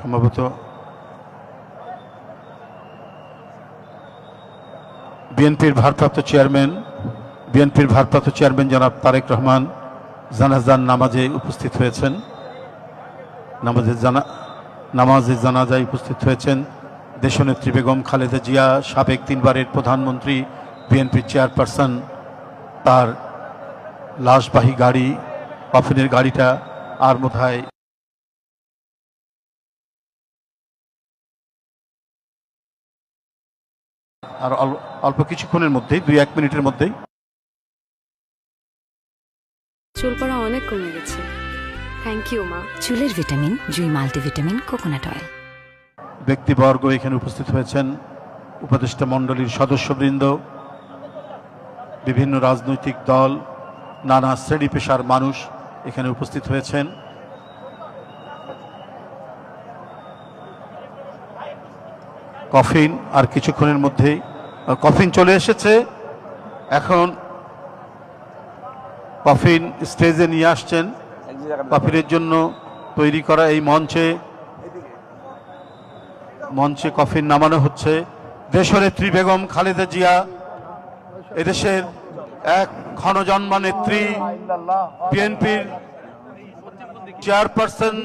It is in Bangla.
সম্ভবত বিএনপির ভারপ্রাপ্ত চেয়ারম্যান জনাব তারেক রহমান জানাজার নামাজে উপস্থিত হয়েছেন। নামাজে জানাজায় উপস্থিত হয়েছেন দেশনেত্রী বেগম খালেদা জিয়া, সাবেক 3 বারের প্রধানমন্ত্রী, বিএনপির চেয়ারপারসন। তার লাশবাহী গাড়ি, কফিনের গাড়িটা আর বোধহয় আর অল্প কিছুক্ষণের মধ্যেই, 2-1 মিনিটের মধ্যেই। চুল পড়া অনেক কমে গেছে, থ্যাংক ইউ মা। চুলের ভিটামিন জুই মাল্টিভিটামিন কোকোনাট অয়েল। ব্যক্তিবর্গ এখানে উপস্থিত হয়েছেন, উপদেষ্টা মণ্ডলীর সদস্যবৃন্দ, বিভিন্ন রাজনৈতিক দল, নানা শ্রেণী পেশার মানুষ এখানে উপস্থিত হয়েছেন। কফিন আর কিছুক্ষণের মধ্যেই কফিন চলে এসেছে। এখন কফিন স্টেজে নিয়ে আসছেন। কফিনের জন্য তৈরি করা এই মঞ্চে কফিন নামানো হচ্ছে। দেশনেত্রী বেগম খালেদা জিয়া এদেশের এক ক্ষণজন্মা নেত্রী, বিএনপির চেয়ারপারসন।